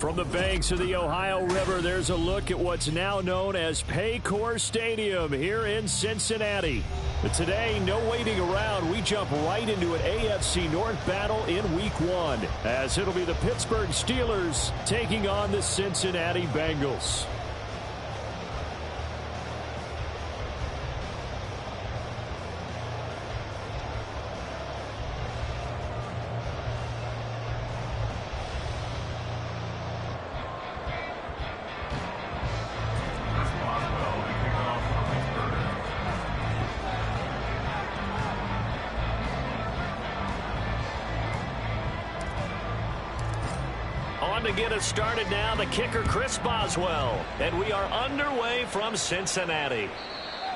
From the banks of the Ohio River, there's a look at what's now known as Paycor Stadium here in Cincinnati. But today, no waiting around. We jump right into an AFC North battle in Week 1, as it'll be the Pittsburgh Steelers taking on the Cincinnati Bengals. To get us started now, the kicker Chris Boswell, and we are underway from Cincinnati.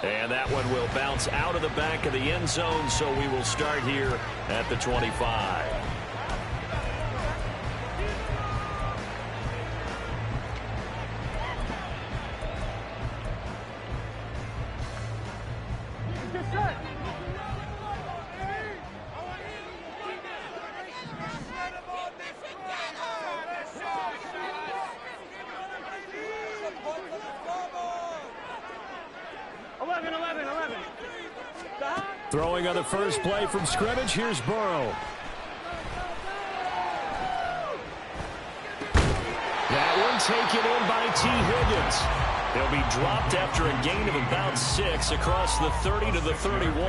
And that one will bounce out of the back of the end zone, so we will start here at the 25. Throwing on the first play from scrimmage, here's Burrow. That one taken in by T. Higgins. He'll be dropped after a gain of about 6 across the 30 to the 31.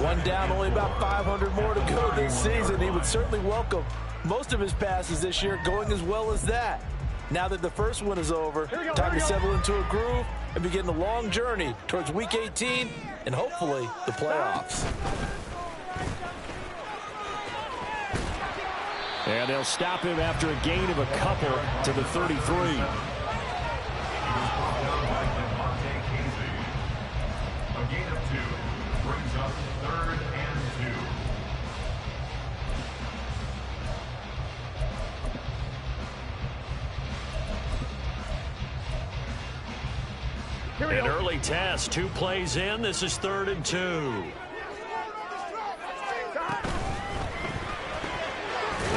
One down, only about 500 more to go this season. He would certainly welcome most of his passes this year going as well as that. Now that the first one is over, time to settle into a groove and begin the long journey towards Week 18 and hopefully the playoffs. And they'll stop him after a gain of a couple to the 33. An early test, 2 plays in. This is 3rd and 2.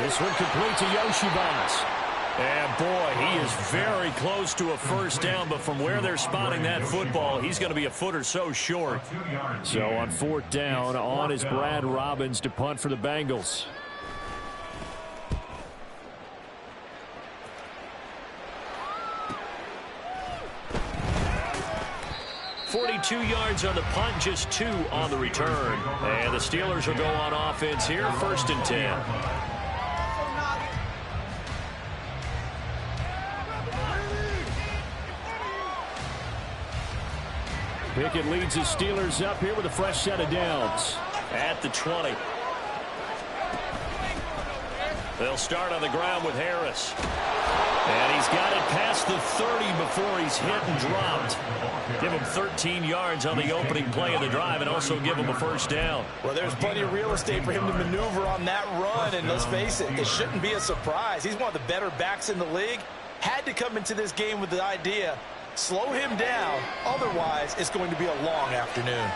This one complete to Yoshibas. And boy, he is very close to a first down, but from where they're spotting that football, he's going to be a foot or so short. So on 4th down, on is Brad Robbins to punt for the Bengals. 42 yards on the punt, just 2 on the return. And the Steelers will go on offense here, 1st and 10. Pickett leads his Steelers up here with a fresh set of downs. At the 20. They'll start on the ground with Harris. And he's got it past the 30 before he's hit and dropped. Give him 13 yards on the opening play of the drive and also give him a first down. Well, there's plenty of real estate for him to maneuver on that run, and let's face it, it shouldn't be a surprise. He's one of the better backs in the league. Had to come into this game with the idea, slow him down, otherwise it's going to be a long afternoon.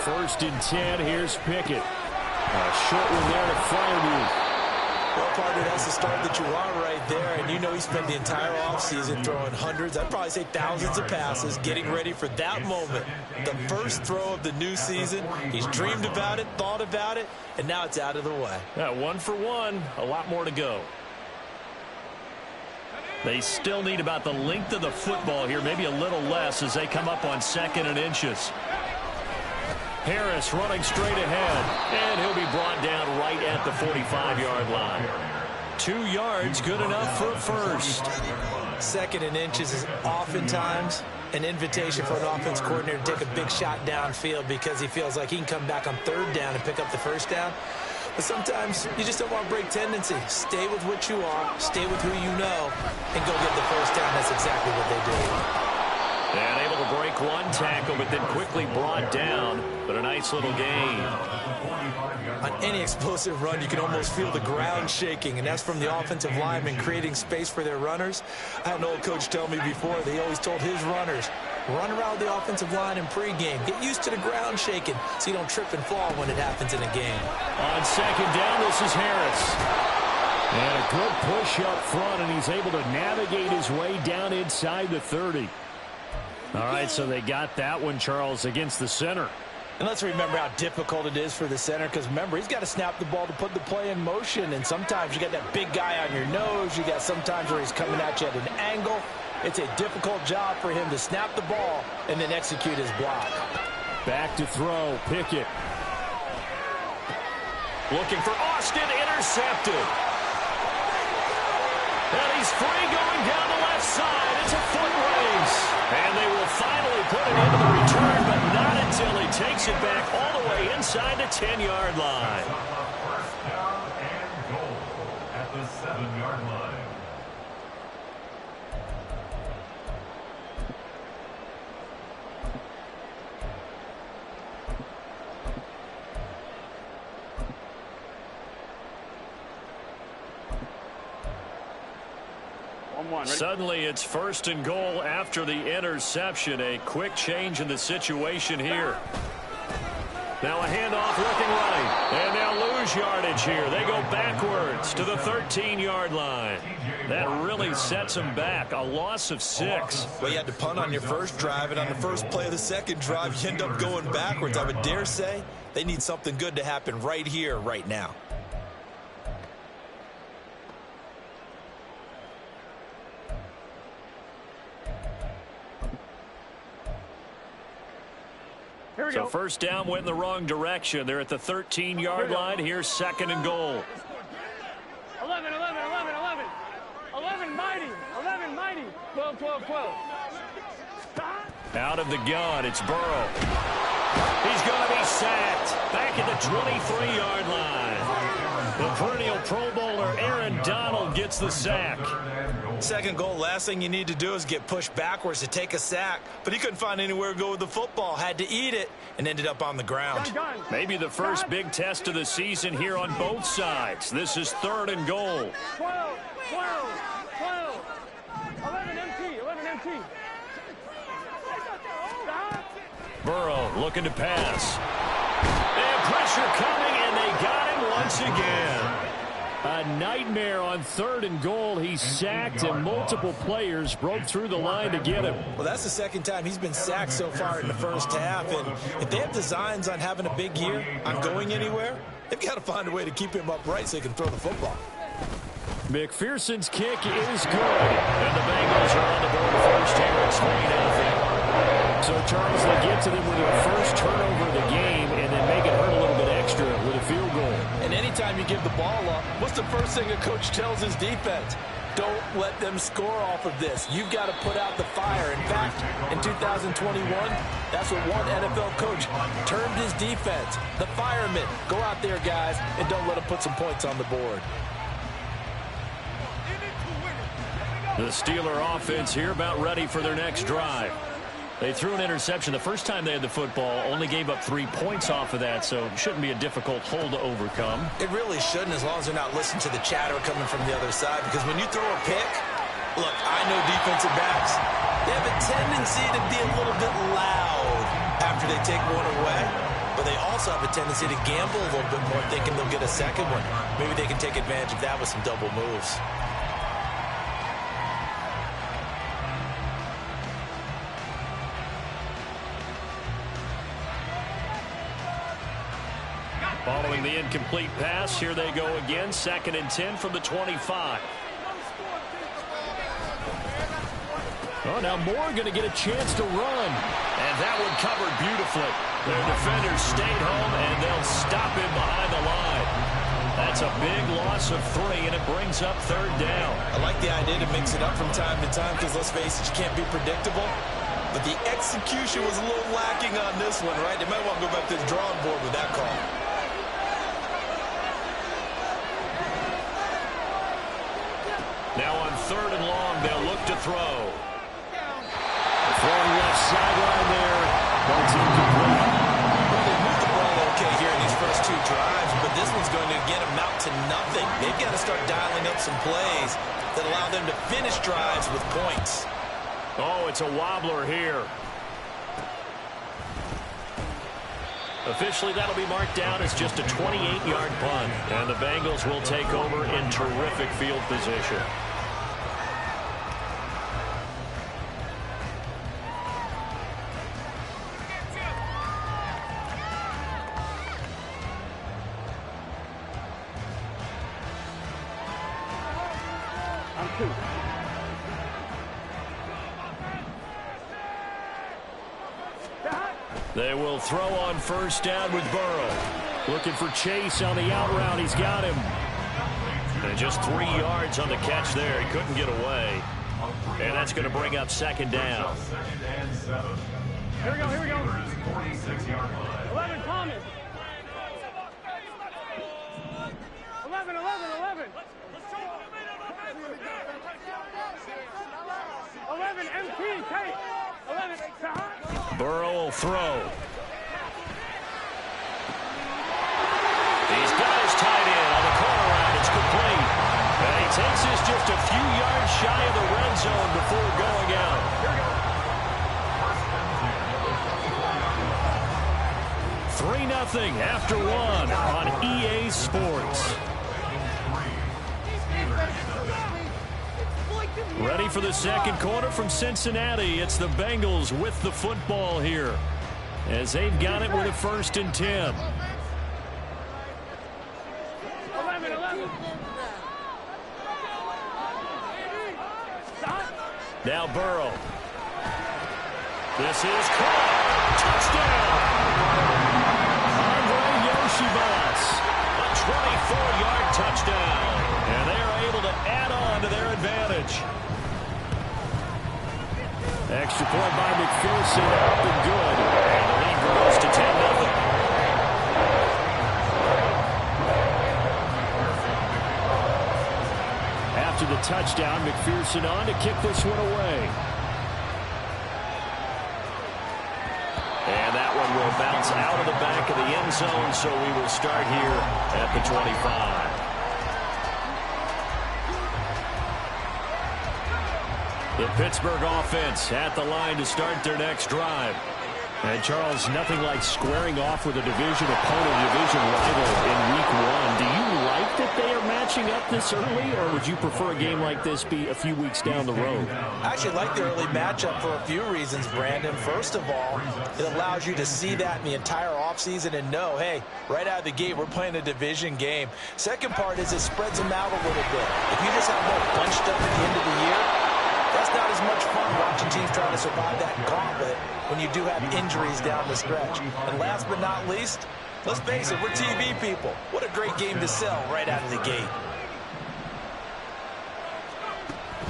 1st and 10, here's Pickett. A short one there to Freiermuth. Well, partner, that's the start that you want right there, and you know he spent the entire offseason throwing hundreds, I'd probably say thousands of passes, getting ready for that moment. The first throw of the new season, he's dreamed about it, thought about it, and now it's out of the way. Yeah, 1 for 1, a lot more to go. They still need about the length of the football here, maybe a little less as they come up on 2nd and inches. Harris running straight ahead, and he'll be brought down right at the 45-yard line. 2 yards, good enough for a first. 2nd and inches is oftentimes an invitation for an offense coordinator to take a big shot downfield because he feels like he can come back on 3rd down and pick up the first down. But sometimes you just don't want to break tendency. Stay with what you are, stay with who you know, and go get the first down. That's exactly what they did. And able to break 1 tackle, but then quickly brought down. But a nice little gain. On any explosive run, you can almost feel the ground shaking, and that's from the offensive linemen creating space for their runners. I had an old coach tell me before, they always told his runners, run around the offensive line in pregame. Get used to the ground shaking so you don't trip and fall when it happens in a game. On 2nd down, this is Harris. And a good push up front, and he's able to navigate his way down inside the 30. All right, so they got that one, Charles, against the center. And let's remember how difficult it is for the center, because remember, he's got to snap the ball to put the play in motion, and sometimes you got that big guy on your nose. You got sometimes where he's coming at you at an angle. It's a difficult job for him to snap the ball and then execute his block. Back to throw, Pickett. Looking for Austin, intercepted. And he's free going down the left side. It's a foot race. And they will finally put it into the return, but not until he takes it back all the way inside the 10-yard line. First down and goal at the 7-yard line. Suddenly it's first and goal after the interception. A quick change in the situation here. Now a handoff looking right. And they'll lose yardage here. They go backwards to the 13-yard line. That really sets them back. A loss of 6. Well, you had to punt on your first drive, and on the first play of the second drive, you end up going backwards. I would dare say they need something good to happen right here, right now. So first down went in the wrong direction. They're at the 13-yard line. Here's second and goal. 11, 11, 11, 11. 11 mighty. 11 mighty. 12, 12, 12. Out of the gun, it's Burrow. He's going to be sacked. Back at the 23-yard line. The perennial Pro Bowler Aaron Donald gets the sack. Second goal, last thing you need to do is get pushed backwards to take a sack. But he couldn't find anywhere to go with the football. Had to eat it and ended up on the ground. Maybe the first big test of the season here on both sides. This is third and goal. 12, 12, 12. 11 MT, 11 MT. Burrow looking to pass. And pressure coming, and they got him once again. A nightmare on third and goal. He's sacked, and multiple players broke through the line to get him. Well, that's the second time he's been sacked so far in the first half. And if they have designs on having a big year, on going anywhere, they've got to find a way to keep him upright so he can throw the football. McPherson's kick is good. And the Bengals are on the board first here. It's 3-0. So, Charles, they get to them with their first turnover of the game and then make it hurt a little bit extra with a field goal. And anytime you give the ball up, what's the first thing a coach tells his defense? Don't let them score off of this. You've got to put out the fire. In fact, in 2021, that's what one NFL coach termed his defense. The firemen. Go out there, guys, and don't let them put some points on the board. The Steeler offense here about ready for their next drive. They threw an interception the first time they had the football, only gave up 3 points off of that, so it shouldn't be a difficult hole to overcome. It really shouldn't, as long as they're not listening to the chatter coming from the other side, because when you throw a pick, look, I know defensive backs, they have a tendency to be a little bit loud after they take one away, but they also have a tendency to gamble a little bit more, thinking they'll get a second one. Maybe they can take advantage of that with some double moves. Following the incomplete pass, here they go again. 2nd and 10 from the 25. Oh, now Moore going to get a chance to run. And that one covered beautifully. Their defenders stayed home, and they'll stop him behind the line. That's a big loss of 3, and it brings up 3rd down. I like the idea to mix it up from time to time, because let's face it, you can't be predictable. But the execution was a little lacking on this one, right? They might want to go back to the drawing board with that call. Now on 3rd and long, they'll look to throw. Throwing left sideline there, but it's incomplete. Well, they moved the ball okay here in these first 2 drives, but this one's going to again amount to nothing. They've got to start dialing up some plays that allow them to finish drives with points. Oh, it's a wobbler here. Officially, that'll be marked down as just a 28-yard punt. And the Bengals will take over in terrific field position. They will throw on first down with Burrow. Looking for Chase on the out route. He's got him. And just 3 yards on the catch there. He couldn't get away. And that's going to bring up second down. Here we go, here we go. 11, Thomas. 11, 11, 11. 11, MP, Tate. 11, Burrow will throw. He's got his tight end on the corner route. It's complete. And he takes this just a few yards shy of the red zone before going out. 3-0 after one on EA Sports. Ready for the second quarter from Cincinnati. It's the Bengals with the football here as they've got it with a 1st and 10. 11, 11. Now Burrow. This is caught. Touchdown. Andre Yoshibas. A 24-yard touchdown. And they are able to add on to their advantage. Extra point by McPherson, up and good. And the lead grows to 10-0. After the touchdown, McPherson on to kick this one away. And that one will bounce out of the back of the end zone, so we will start here at the 25. The Pittsburgh offense at the line to start their next drive. And, Charles, nothing like squaring off with a division opponent, division rival in Week 1. Do you like that they are matching up this early, or would you prefer a game like this be a few weeks down the road? I actually like the early matchup for a few reasons, Brandon. First of all, it allows you to see that in the entire offseason and know, hey, right out of the gate, we're playing a division game. Second part is it spreads them out a little bit. If you just have them bunched up at the end of the year, that's not as much fun watching teams trying to survive that gauntlet when you do have injuries down the stretch. And last but not least, let's face it, we're TV people. What a great game to sell right out of the gate.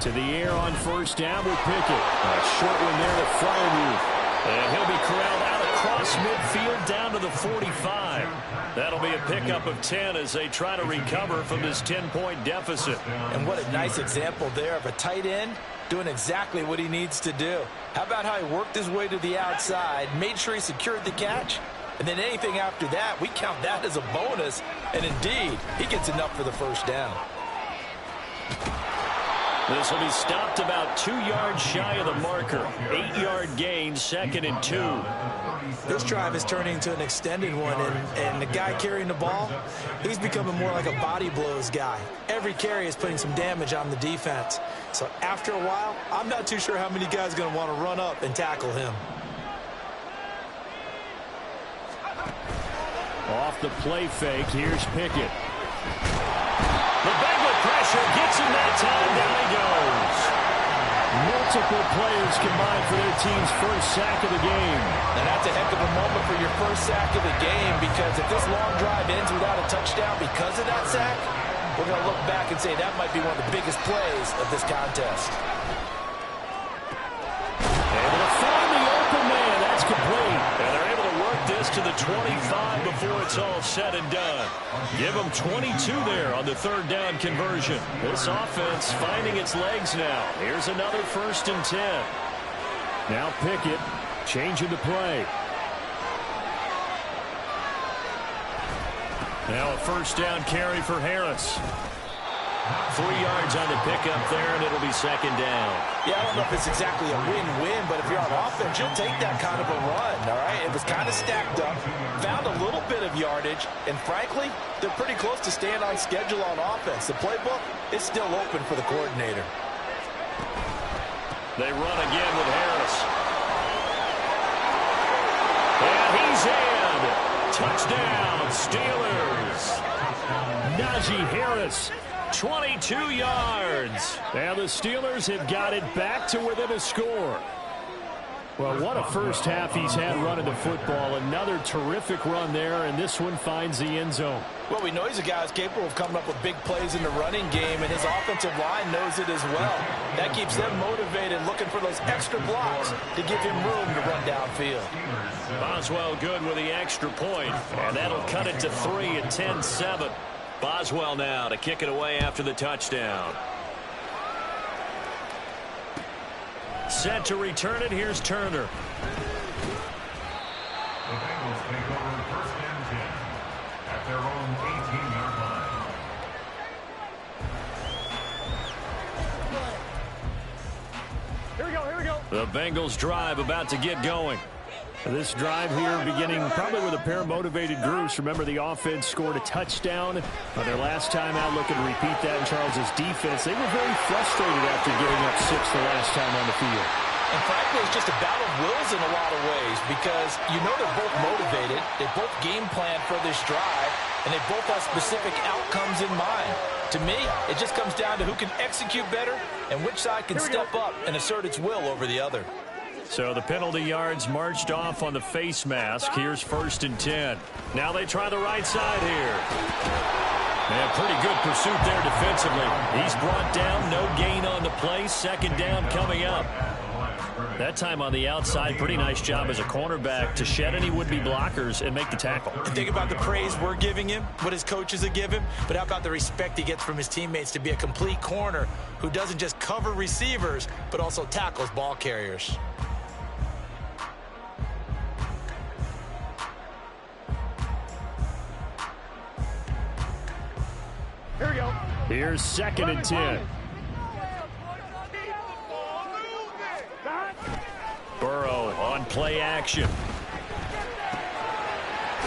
To the air on first down with Pickett. A short one there to Freiermuth. And he'll be corralled out across midfield down to the 45. That'll be a pickup of 10 as they try to recover from this 10-point deficit. And what a nice example there of a tight end doing exactly what he needs to do. How about how he worked his way to the outside, made sure he secured the catch, and then anything after that, we count that as a bonus. And indeed, he gets enough for the first down. This will be stopped about 2 yards shy of the marker. 8-yard gain, 2nd and 2. This drive is turning into an extended one, and the guy carrying the ball, he's becoming more like a body blows guy. Every carry is putting some damage on the defense. So after a while, I'm not too sure how many guys are going to want to run up and tackle him. Off the play fake, here's Pickett. The Bengal pressure gets him that time, down he goes. Multiple players combined for their team's first sack of the game. And that's a heck of a moment for your first sack of the game, because if this long drive ends without a touchdown because of that sack, we're going to look back and say that might be one of the biggest plays of this contest. Able to find the open man. That's complete. And they're able to work this to the 25 before it's all said and done. Give them 22 there on the third down conversion. This offense finding its legs now. Here's another 1st and 10. Now Pickett changing the play. Now a first down carry for Harris. 3 yards on the pickup there, and it'll be 2nd down. Yeah, I don't know if it's exactly a win-win, but if you're on offense, you'll take that kind of a run, all right? It was kind of stacked up, found a bit of yardage, and frankly, they're pretty close to staying on schedule on offense. The playbook is still open for the coordinator. They run again with Harris. And he's in. Touchdown, Steelers. Najee Harris, 22 yards. And the Steelers have got it back to within a score. Well, what a first half he's had running the football. Another terrific run there, and this one finds the end zone. Well, we know he's a guy who's capable of coming up with big plays in the running game, and his offensive line knows it as well. That keeps them motivated, looking for those extra blocks to give him room to run downfield. Boswell good with the extra point, and that'll cut it to 3 at 10-7. Boswell now to kick it away after the touchdown. Set to return it. Here's Turner. The Bengals take over first and 10 at their own 18-yard line. Here we go, here we go. The Bengals drive about to get going. This drive here beginning probably with a pair of motivated groups. Remember, the offense scored a touchdown on their last time out, looking to repeat that in Charles's defense. They were very frustrated after giving up 6 the last time on the field. And frankly, it's just a battle of wills in a lot of ways, because you know they're both motivated, they both game plan for this drive, and they both have specific outcomes in mind. To me, it just comes down to who can execute better and which side can step up and assert its will over the other. So the penalty yards marched off on the face mask. Here's first and 10. Now they try the right side here. And pretty good pursuit there defensively. He's brought down, no gain on the play. Second down coming up. That time on the outside, pretty nice job as a cornerback to shed any would-be blockers and make the tackle. And think about the praise we're giving him, what his coaches have given him, but how about the respect he gets from his teammates to be a complete corner who doesn't just cover receivers, but also tackles ball carriers. Here we go. Here's second and 10. Burrow on play action.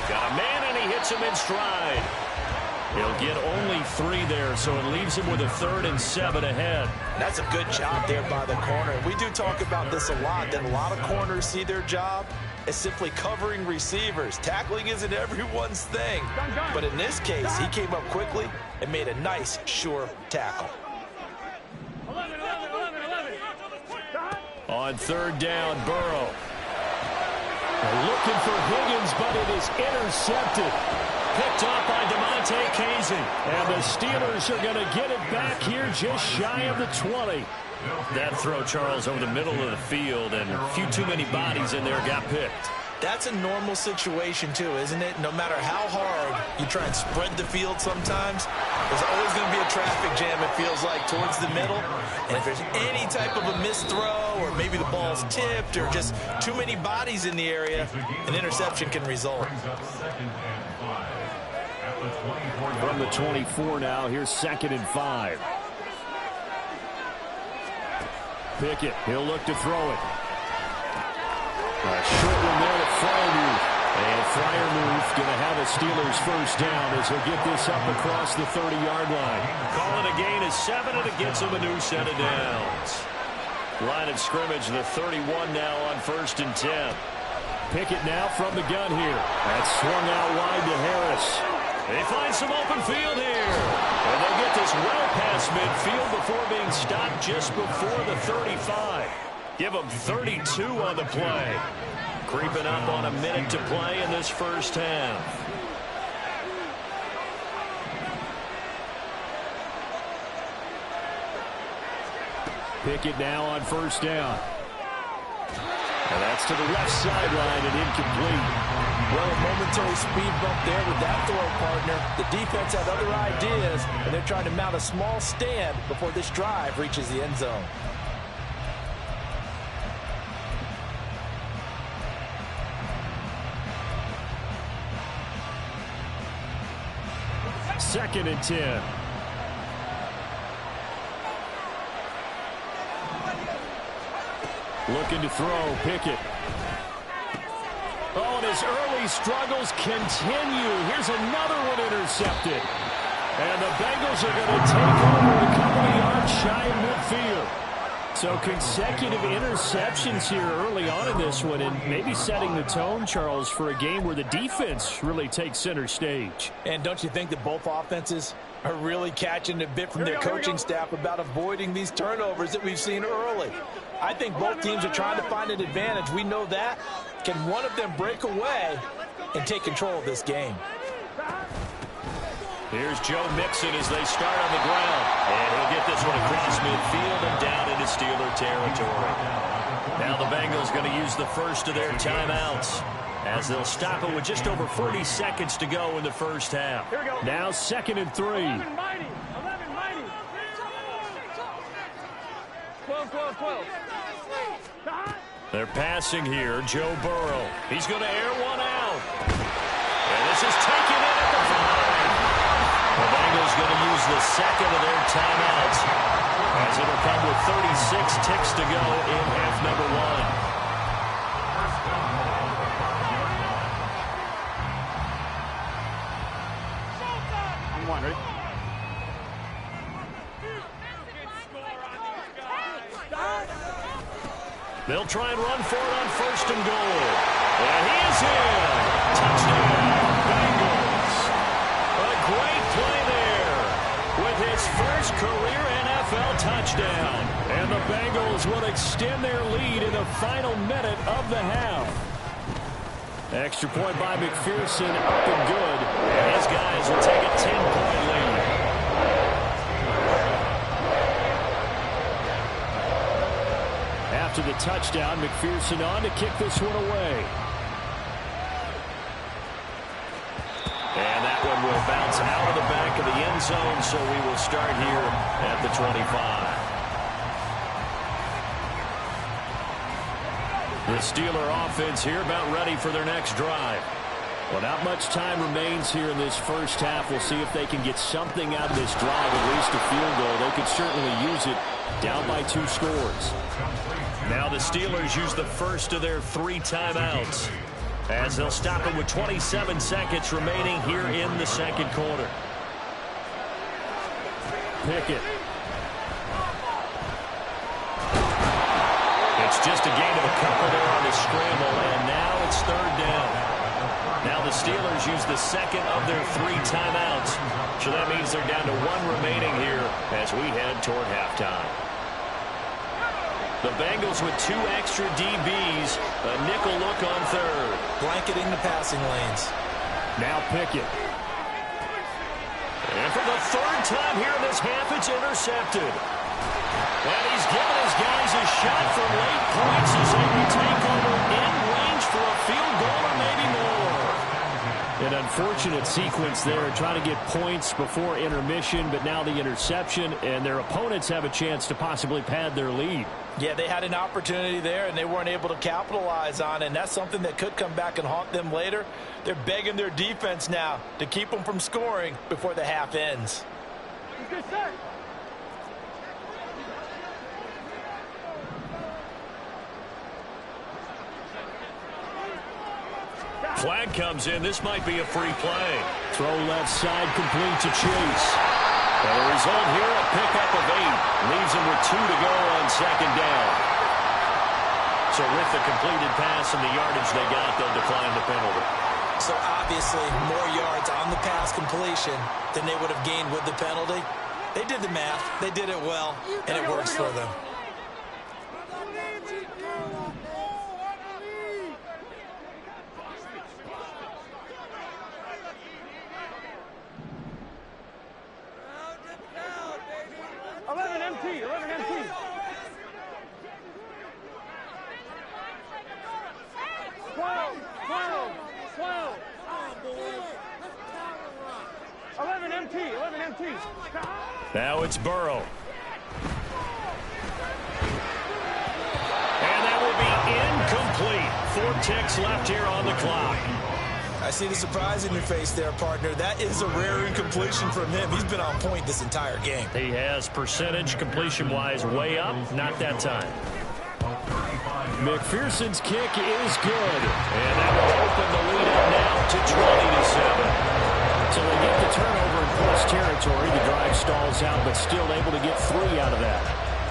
Got a man, and he hits him in stride. He'll get only 3 there, so it leaves him with a 3rd and 7 ahead. That's a good job there by the corner. We do talk about this a lot, that a lot of corners see their job as simply covering receivers. Tackling isn't everyone's thing. But in this case, he came up quickly and made a nice, sure tackle. 11. On third down, Burrow. Looking for Higgins, but it is intercepted. Picked off by DeMonte Casey. And the Steelers are going to get it back here just shy of the 20. That throw, Charles, over the middle of the field, and a few too many bodies in there got picked. That's a normal situation, too, isn't it? No matter how hard you try and spread the field sometimes, there's always going to be a traffic jam, it feels like, towards the middle. And if there's any type of a missed throw, or maybe the ball's tipped, or just too many bodies in the area, an interception can result. From the 24 now, here's 2nd and 5. Pickett, he'll look to throw it. A short one there to Freiermuth. And Freiermuth going to have a Steelers first down as he'll get this up across the 30-yard line. Calling a gain of 7, and it gets him a new set of downs. Line of scrimmage, the 31 now on 1st and 10. Pickett now from the gun here. That's swung out wide to Harris. They find some open field here. And they'll get this well past midfield before being stopped just before the 35. Give them 32 on the play. Creeping up on a minute to play in this first half. Pickett now on first down. And that's to the left sideline and incomplete. Well, a momentary speed bump there with that throw partner. The defense had other ideas, and they're trying to mount a small stand before this drive reaches the end zone. Second and 10. Looking to throw, Pickett. Oh, and his early struggles continue. Here's another one intercepted. And the Bengals are going to take over a couple of yards shy of midfield. So consecutive interceptions here early on in this one, and maybe setting the tone, Charles, for a game where the defense really takes center stage. And don't you think that both offenses are really catching a bit from their coaching staff about avoiding these turnovers that we've seen early? I think both teams are trying to find an advantage. We know that. Can one of them break away and take control of this game? Here's Joe Mixon as they start on the ground. And he'll get this one across midfield and down into Steeler territory. Now the Bengals going to use the first of their timeouts as they'll stop it with just over 40 seconds to go in the first half. Now 2nd and 3. 11 mighty. 12. They're passing here. Joe Burrow. He's going to air one out. And this is taken in at the 5. The Bengals going to use the second of their timeouts as it'll come with 36 ticks to go in half number 1. Ready? They'll try and run for it on 1st and goal. And he is in. Touchdown, Bengals. A great play there with his first career NFL touchdown. And the Bengals will extend their lead in the final minute of the half. Extra point by McPherson, up and good. And his guys will take a 10-point lead. After the touchdown, McPherson on to kick this one away. And that one will bounce out of the back of the end zone, so we will start here at the 25. The Steeler offense here about ready for their next drive. Well, not much time remains here in this first half. We'll see if they can get something out of this drive, at least a field goal. They could certainly use it down by 2 scores. Now the Steelers use the first of their 3 timeouts as they'll stop it with 27 seconds remaining here in the second quarter. Pickett. It's just a gain of a couple there on the scramble, and now it's 3rd down. Now the Steelers use the second of their 3 timeouts, so that means they're down to 1 remaining here as we head toward halftime. The Bengals with 2 extra DBs, a nickel look on 3rd. Blanketing the passing lanes. Now Pickett. And for the 3rd time here in this half, it's intercepted. And he's given his guys a shot for late points as they will take over in range for a field goal or maybe more. An unfortunate sequence there, trying to get points before intermission, but now the interception, and their opponents have a chance to possibly pad their lead. Yeah, they had an opportunity there, and they weren't able to capitalize on it, and that's something that could come back and haunt them later. They're begging their defense now to keep them from scoring before the half ends. Good set. Flag comes in. This might be a free play. Throw left side, complete to Chase. And the result here, a pickup of 8. Leaves him with 2 to go on 2nd down. So with the completed pass and the yardage they got, they'll decline the penalty. So obviously more yards on the pass completion than they would have gained with the penalty. They did the math. They did it well, and it works for them. Now it's Burrow. And that will be incomplete. 4 ticks left here on the clock. I see the surprise in your face there, partner. That is a rare incompletion from him. He's been on point this entire game. He has percentage completion-wise way up. Not that time. McPherson's kick is good. And that will open the lead up now to 20-7. So they get the turnover in plus territory. The drive stalls out, but still able to get 3 out of that.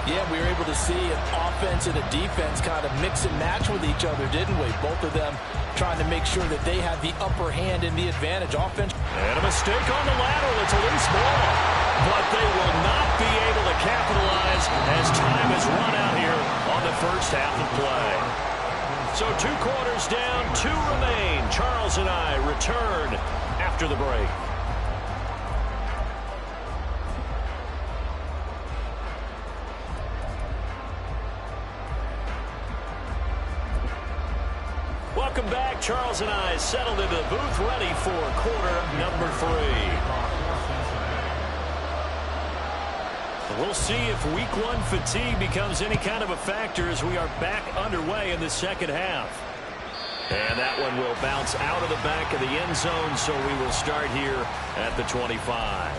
Yeah, we were able to see an offense and a defense kind of mix and match with each other, didn't we? Both of them trying to make sure that they had the upper hand in the advantage. Offense. And a mistake on the lateral. It's a loose ball. But they will not be able to capitalize as time has run out here on the first half of play. So 2 quarters down, 2 remain. Charles and I return after the break. Welcome back. Charles and I settled into the booth, ready for quarter number 3. We'll see if week 1 fatigue becomes any kind of a factor as we are back underway in the second half. And that one will bounce out of the back of the end zone, so we will start here at the 25.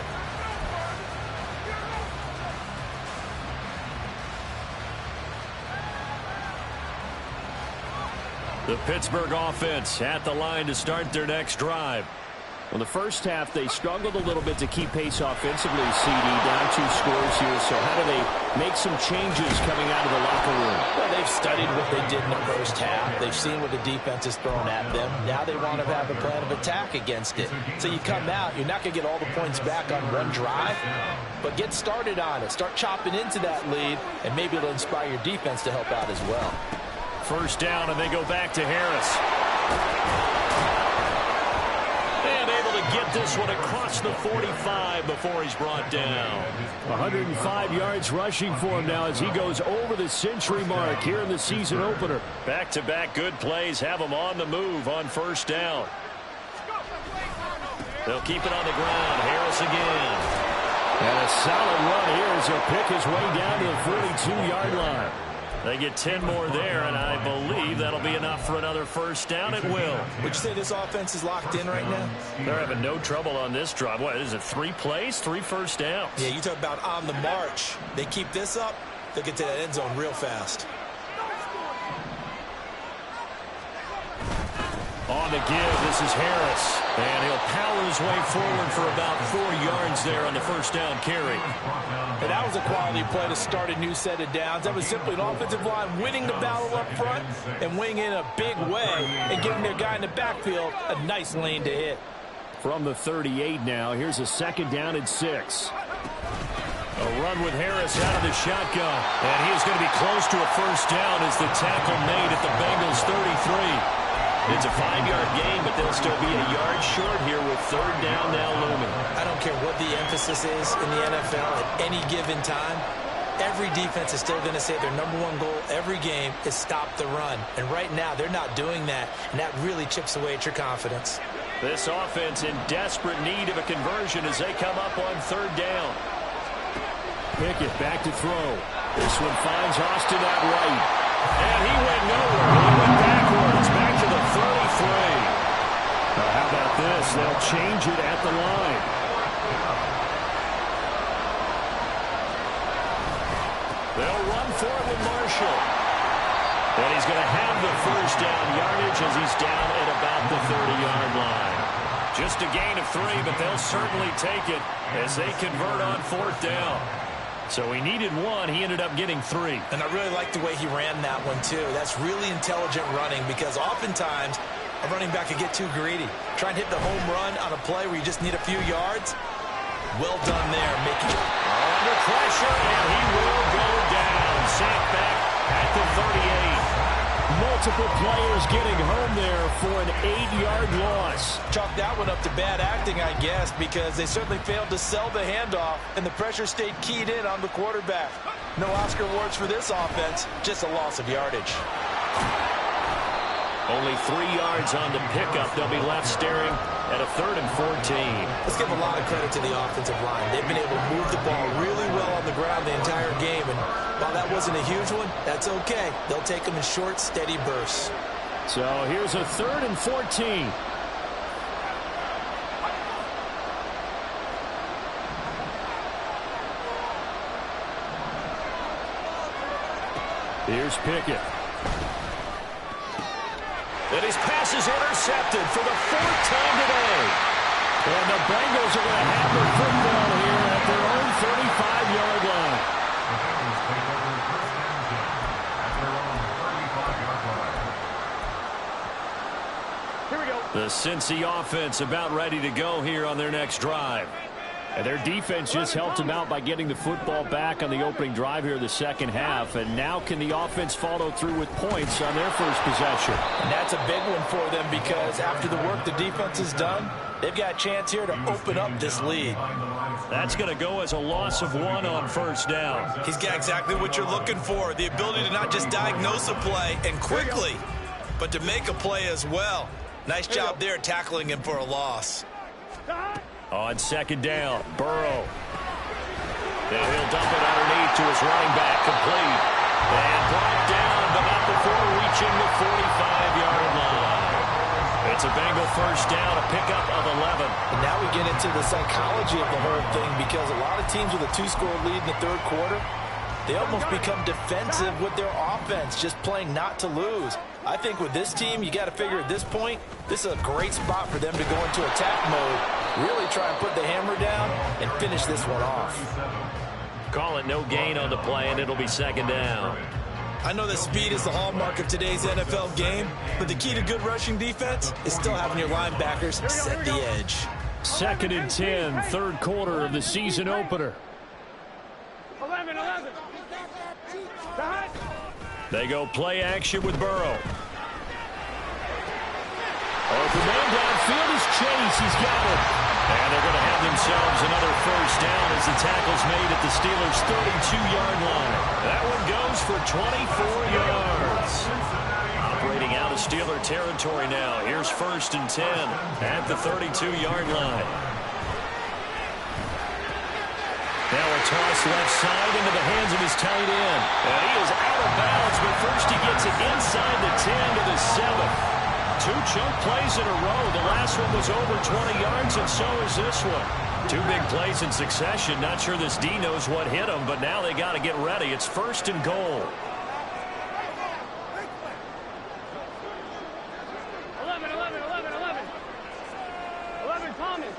The Pittsburgh offense at the line to start their next drive. Well, the first half, they struggled a little bit to keep pace offensively, CD, down 2 scores here. So how do they make some changes coming out of the locker room? Well, they've studied what they did in the first half. They've seen what the defense is throwing at them. Now they want to have a plan of attack against it. So you come out, you're not going to get all the points back on one drive, but get started on it. Start chopping into that lead, and maybe it'll inspire your defense to help out as well. First down, and they go back to Harris. And able to get this one across the 45 before he's brought down. 105 yards rushing for him now as he goes over the century mark here in the season opener. Back-to-back good plays have him on the move on first down. They'll keep it on the ground. Harris again. And a solid run here as he'll pick his way down to the 42-yard line. They get 10 more there, and I believe that'll be enough for another first down. It will. Would you say this offense is locked in right now? They're having no trouble on this drive. What is it, 3 plays, 3 first downs? Yeah, you talk about on the march. They keep this up, they'll get to that end zone real fast. On the give, this is Harris. And he'll power his way forward for about 4 yards there on the first down carry. And that was a quality play to start a new set of downs. That was simply an offensive line winning the battle up front and winning in a big way and giving their guy in the backfield a nice lane to hit. From the 38 now, here's a second down and 6. A run with Harris out of the shotgun. And he is going to be close to a first down as the tackle made at the Bengals 33. It's a 5-yard gain, but they'll still be a yard short here with third down now looming. I don't care what the emphasis is in the NFL at any given time. Every defense is still going to say their #1 goal every game is stop the run. And right now, they're not doing that, and that really chips away at your confidence. This offense in desperate need of a conversion as they come up on third down. Pickett back to throw. This one finds Austin out right. And he went nowhere. He went backwards, back to the 33. Now, how about this? They'll change it at the line. They'll run for it with Marshall. And he's going to have the first down yardage as he's down at about the 30-yard line. Just a gain of 3, but they'll certainly take it as they convert on fourth down. So he needed 1. He ended up getting 3. And I really like the way he ran that one, too. That's really intelligent running because oftentimes a running back could get too greedy. Try and hit the home run on a play where you just need a few yards. Well done there, making it. Under pressure, and he will go down. Sacked back at the 38. Multiple players getting home there for an 8-yard loss. Chalk that one up to bad acting, I guess, because they certainly failed to sell the handoff, and the pressure stayed keyed in on the quarterback. No Oscar awards for this offense, just a loss of yardage. Only 3 yards on the pickup. They'll be left staring at a 3rd and 14. Let's give a lot of credit to the offensive line. They've been able to move the ball really well on the ground the entire game, and while that wasn't a huge one, that's okay. They'll take them in short, steady bursts. So here's a 3rd and 14. Here's Pickett. And his pass is intercepted for the 4th time today. And the Bengals are going to have the football here at their own 35-yard line. The Bengals take over first and 10 at their own 35-yard line. Here we go. The Cincy offense about ready to go here on their next drive. And their defense just helped them out by getting the football back on the opening drive here in the second half. And now can the offense follow through with points on their first possession? And that's a big one for them because after the work the defense has done, they've got a chance here to open up this lead. That's going to go as a loss of 1 on first down. He's got exactly what you're looking for, the ability to not just diagnose a play and quickly, but to make a play as well. Nice job there tackling him for a loss. On second down, Burrow. And he'll dump it underneath to his running back, complete. And brought down, but not before reaching the 45-yard line. It's a Bengal first down, a pickup of 11. And now we get into the psychology of the whole thing because a lot of teams with a 2-score lead in the third quarter, they almost become defensive with their offense, just playing not to lose. I think with this team, you got to figure at this point, this is a great spot for them to go into attack mode, really try and put the hammer down and finish this one off. Call it no gain on the play, and it'll be second down. I know that speed is the hallmark of today's NFL game, but the key to good rushing defense is still having your linebackers set the edge. Second and 10, third quarter of the season opener. 11. They go play action with Burrow. Open man downfield is Chase. He's got it. And they're going to have themselves another first down as the tackle's made at the Steelers' 32-yard line. That one goes for 24 yards. Operating out of Steeler territory now. Here's first and 10 at the 32-yard line. Now a toss left side into the hands of his tight end. And he is out of bounds, but first he gets it inside the 10 to the 7. 2 chunk plays in a row. The last one was over 20 yards, and so is this one. 2 big plays in succession. Not sure this D knows what hit him, but now they got to get ready. It's first and goal. 11, Thomas.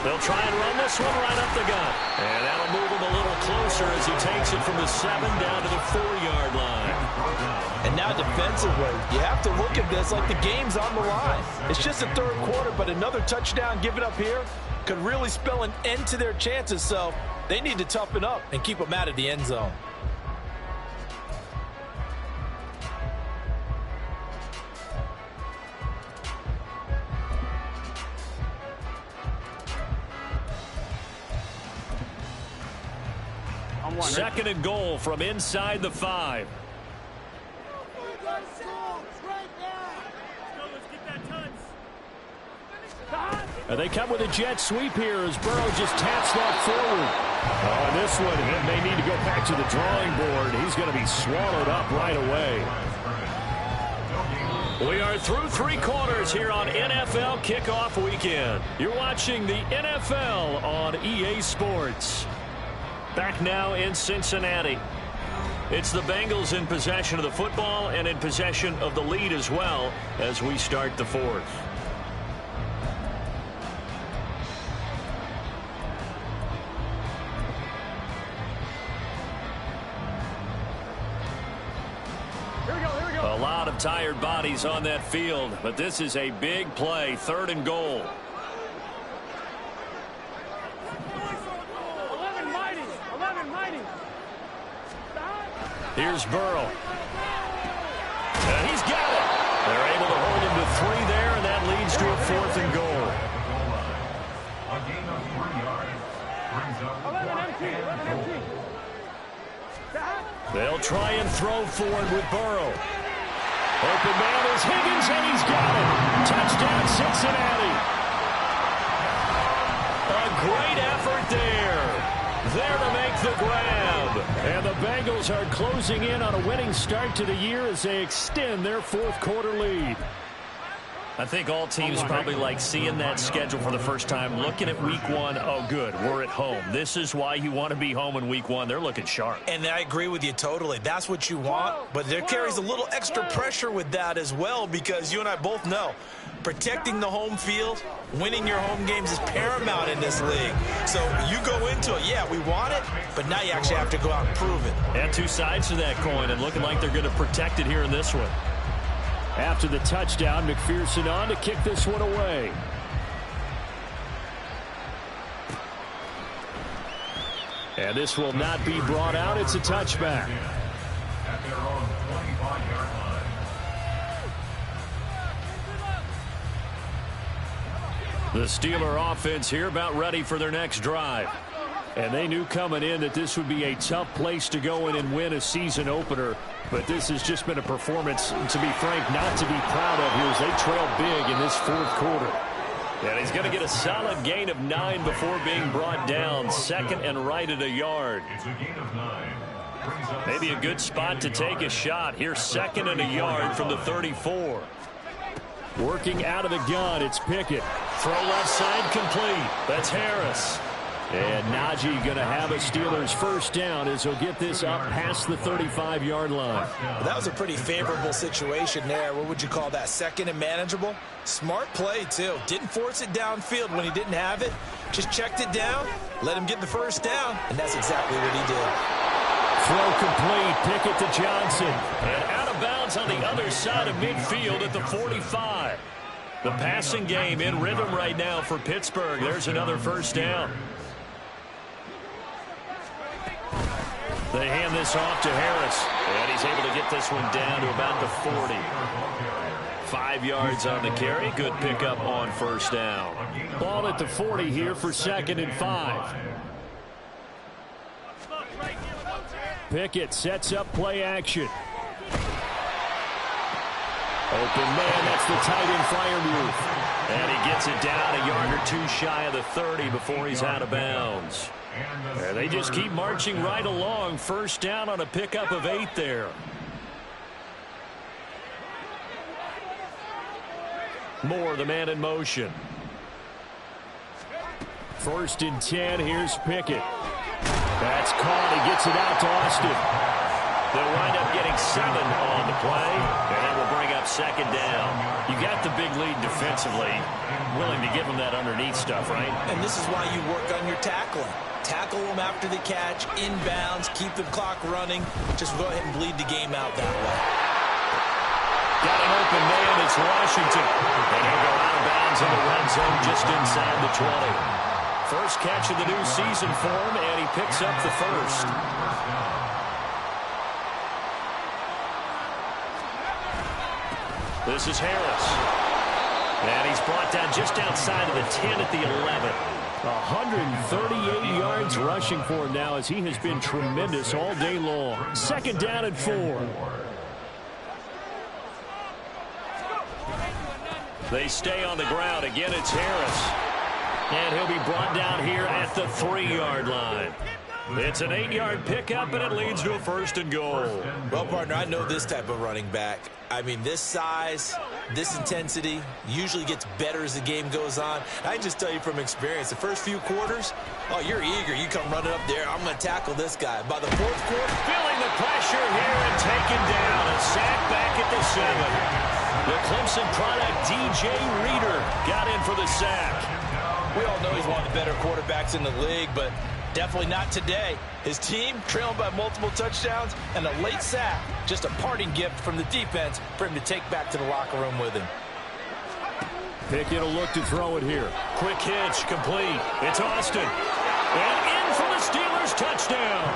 They'll try and run this one right up the gut. And that'll move him a little closer as he takes it from the 7 down to the 4-yard line. And now defensively, you have to look at this like the game's on the line. It's just the third quarter, but another touchdown given up here could really spell an end to their chances. So they need to toughen up and keep them out of the end zone. Second and goal from inside the 5. And they come with a jet sweep here as Burrow just taps that forward. On this one, he may need to go back to the drawing board. He's going to be swallowed up right away. We are through 3 quarters here on NFL Kickoff Weekend. You're watching the NFL on EA Sports. Back now in Cincinnati. It's the Bengals in possession of the football and in possession of the lead as well as we start the 4th. A lot of tired bodies on that field, but this is a big play, 3rd and goal. Here's Burrow. And he's got it. They're able to hold him to 3 there, and that leads to a 4th and goal. A gain of 3 yards brings up 4th and goal. They'll try and throw forward with Burrow. Open man is Higgins, and he's got it. Touchdown, Cincinnati. A great effort there. There to make the grab. And the Bengals are closing in on a winning start to the year as they extend their 4th quarter lead. I think all teams probably like seeing that schedule for the first time, looking at week one. Oh, good, we're at home. This is why you want to be home in week one. They're looking sharp. And I agree with you totally. That's what you want, but there carries a little extra pressure with that as well, because you and I both know protecting the home field, winning your home games is paramount in this league. So you go into it, yeah, we want it, but now you actually have to go out and prove it. And two sides to that coin, and looking like they're going to protect it here in this one. After the touchdown, McPherson on to kick this one away. And this will not be brought out. It's a touchback. At their own 25-yard line. The Steeler offense here about ready for their next drive. And they knew coming in that this would be a tough place to go in and win a season opener. But this has just been a performance, to be frank, not to be proud of here as they trail big in this fourth quarter. And he's going to get a solid gain of 9 before being brought down. Second and right at a yard. It's a gain of 9. Maybe a good spot to take a shot. Here's second and a yard from the 34. Working out of the gun, it's Pickett. Throw left side complete. That's Harris. And Najee going to have a Steelers first down as he'll get this up past the 35-yard line. That was a pretty favorable situation there. What would you call that? Second and manageable? Smart play, too. Didn't force it downfield when he didn't have it. Just checked it down, let him get the first down, and that's exactly what he did. Throw complete. Pickett to Johnson. And out of bounds on the other side of midfield at the 45. The passing game in rhythm right now for Pittsburgh. There's another first down. They hand this off to Harris, and he's able to get this one down to about the 40. 5 yards on the carry. Good pickup on first down. Ball at the 40 here for second and 5. Pickett sets up play action. Open man, that's the tight end Freiermuth. And he gets it down a yard or two shy of the 30 before he's out of bounds. And they just keep marching right along. First down on a pickup of 8 there. Moore, the man in motion. First and 10, here's Pickett. That's caught. He gets it out to Austin. They'll wind up getting 7 on the play, and that will bring up second down. You got the big lead defensively. Willing to give them that underneath stuff, right? And this is why you work on your tackling. Tackle them after the catch, inbounds, keep the clock running. Just go ahead and bleed the game out that way. Got an open man. It's Washington. And he'll go out of bounds in the red zone just inside the 20. First catch of the new season for him, and he picks up the first. This is Harris. And he's brought down just outside of the 10 at the 11. 138 yards rushing for him now as he has been tremendous all day long. Second down and 4. They stay on the ground. Again, it's Harris. And he'll be brought down here at the 3-yard line. It's an 8-yard pickup, and it leads to a first and goal. Well, partner, I know this type of running back. I mean, this size, this intensity usually gets better as the game goes on. I can just tell you from experience, the first few quarters, oh, you're eager. You come running up there. I'm going to tackle this guy. By the fourth quarter, feeling the pressure here and taken down. A sack back at the 7. The Clemson product, DJ Reader, got in for the sack. We all know he's one of the better quarterbacks in the league, but definitely not today. His team trailing by multiple touchdowns and a late sack. Just a parting gift from the defense for him to take back to the locker room with him. Pickett will look to throw it here. Quick hitch, complete. It's Austin. And in for the Steelers touchdown.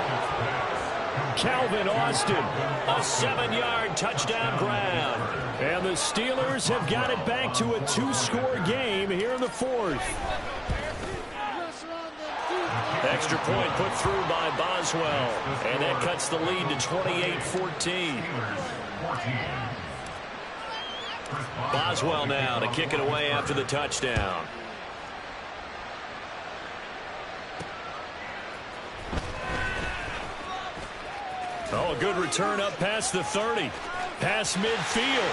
Calvin Austin, a 7-yard touchdown grab. And the Steelers have got it back to a 2-score game here in the 4th. Extra point put through by Boswell. And that cuts the lead to 28-14. Boswell now to kick it away after the touchdown. Oh, a good return up past the 30. Past midfield.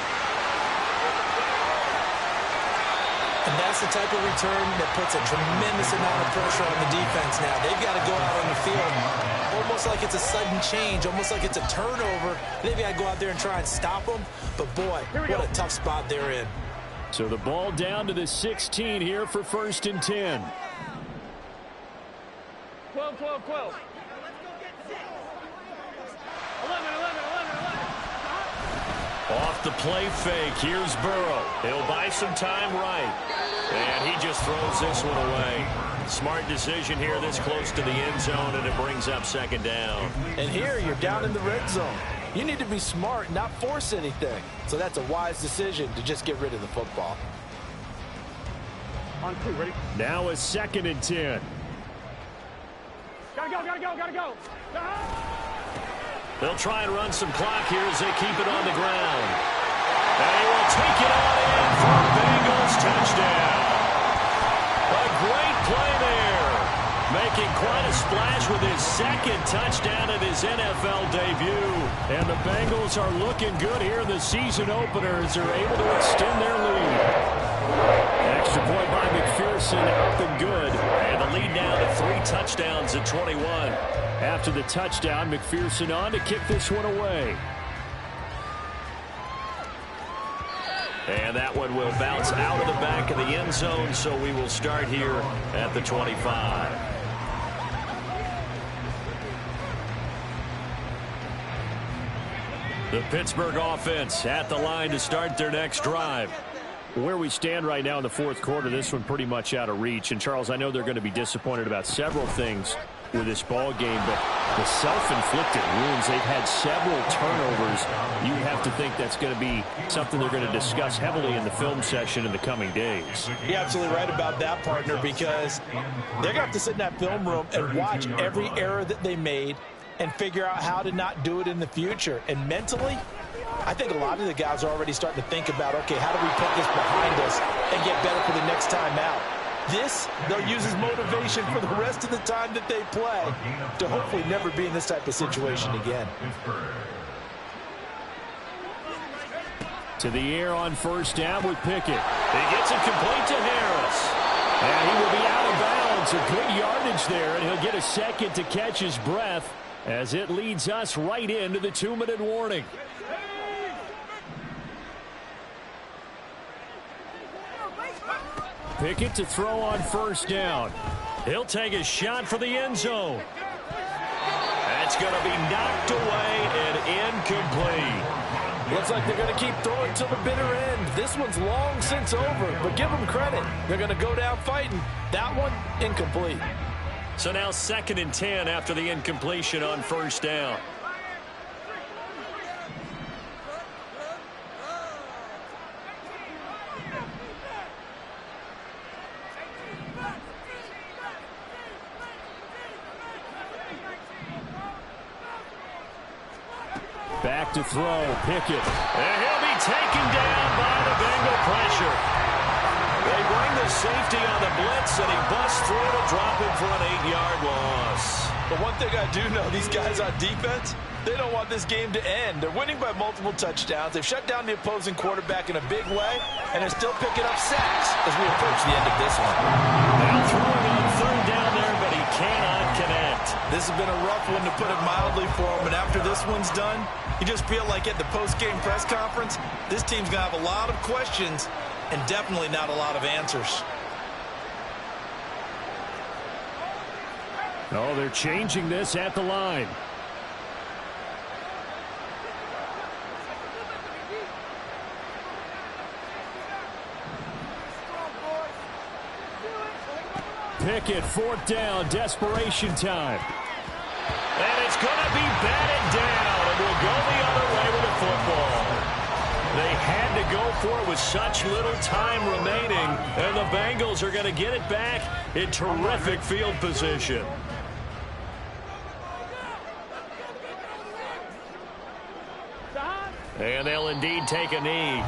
And that's the type of return that puts a tremendous amount of pressure on the defense now. They've got to go out on the field almost like it's a sudden change, almost like it's a turnover. They've got to go out there and try and stop them. But, boy, what a tough spot they're in. So the ball down to the 16 here for 1st and 10. 12, 12, 12. 11, 11, 11, 11. Off the play fake, here's Burrow. He'll buy some time right. And he just throws this one away. Smart decision here this close to the end zone, and it brings up 2nd down. And here you're down in the red zone. You need to be smart and not force anything. So that's a wise decision to just get rid of the football. On 2, ready? Now a 2nd and 10. Gotta go, gotta go, gotta go. They'll try and run some clock here as they keep it on the ground. And he will take it on in for a Bengals touchdown. A great play there. Making quite a splash with his 2nd touchdown of his NFL debut. And the Bengals are looking good here in the season opener as they're able to extend their lead. Extra point by McPherson, up and good. And the lead now to 3 touchdowns at 21. After the touchdown, McPherson on to kick this one away. And that one will bounce out of the back of the end zone, so we will start here at the 25. The Pittsburgh offense at the line to start their next drive. Where we stand right now in the 4th quarter, this one pretty much out of reach. And, Charles, I know they're going to be disappointed about several things with this ball game, but the self-inflicted wounds, they've had several turnovers. You have to think that's going to be something they're going to discuss heavily in the film session in the coming days. You're absolutely right about that, partner, because they're going to have to sit in that film room and watch every error that they made and figure out how to not do it in the future. And mentally, I think a lot of the guys are already starting to think about, okay, how do we put this behind us and get better for the next time out? This, they'll use as motivation for the rest of the time that they play to hopefully never be in this type of situation again. To the air on 1st down with Pickett. He gets it complete to Harris. And he will be out of bounds. A good yardage there, and he'll get a second to catch his breath as it leads us right into the 2-minute warning. Pickett to throw on 1st down. He'll take a shot for the end zone. That's going to be knocked away and incomplete. Looks like they're going to keep throwing till the bitter end. This one's long since over, but give them credit. They're going to go down fighting. That one, incomplete. So now 2nd and 10 after the incompletion on 1st down. Back to throw, Pickett. And he'll be taken down by the Bengal pressure. They bring the safety on the blitz, and he busts through to drop him for an 8-yard loss. But one thing I do know, these guys on defense, they don't want this game to end. They're winning by multiple touchdowns. They've shut down the opposing quarterback in a big way, and they're still picking up sacks as we approach the end of this one. Now throwing on 3rd down there, but he cannot connect. This has been a rough one, to put it mildly, for him. And after this one's done, you just feel like at the post-game press conference, this team's going to have a lot of questions and definitely not a lot of answers. Oh, they're changing this at the line. Pickett, 4th down, desperation time. And it's going to be batted down, and we'll go the other way with the football. They had to go for it with such little time remaining, and the Bengals are going to get it back in terrific field position. And they'll indeed take a knee.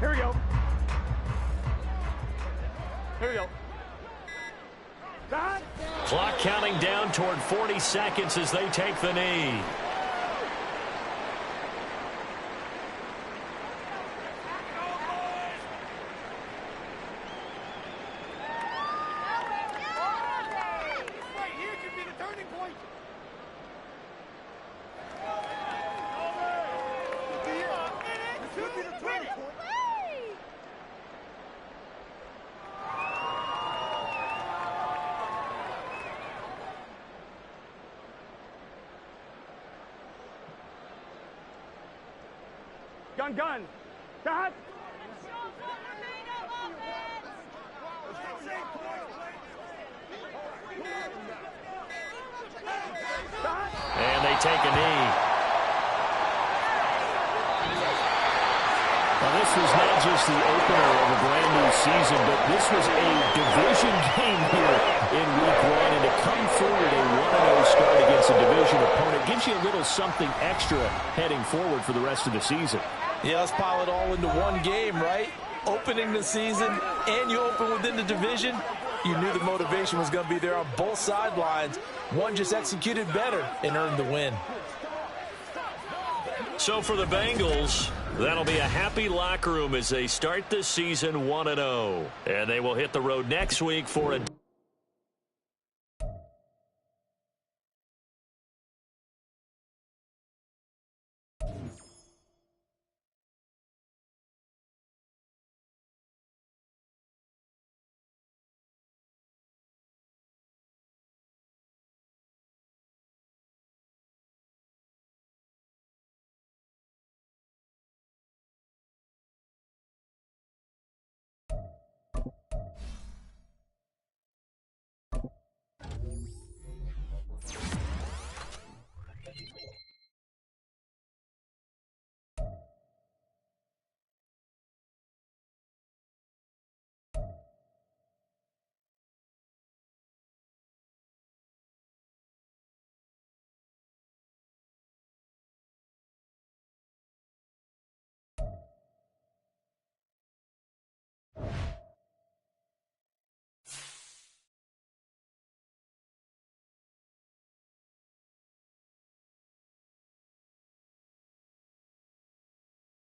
Here we go. Here we go. Stop. Clock counting down toward 40 seconds as they take the knee. Gun. Stop. And they take a knee. Now, this was not just the opener of a brand new season, but this was a division game here in week 1. And to come through with a 1-0 start against a division opponent gives you a little something extra heading forward for the rest of the season. Yeah, let's pile it all into one game, right? Opening the season, and you open within the division. You knew the motivation was going to be there on both sidelines. One just executed better and earned the win. So for the Bengals, that'll be a happy locker room as they start this season 1-0. And they will hit the road next week for a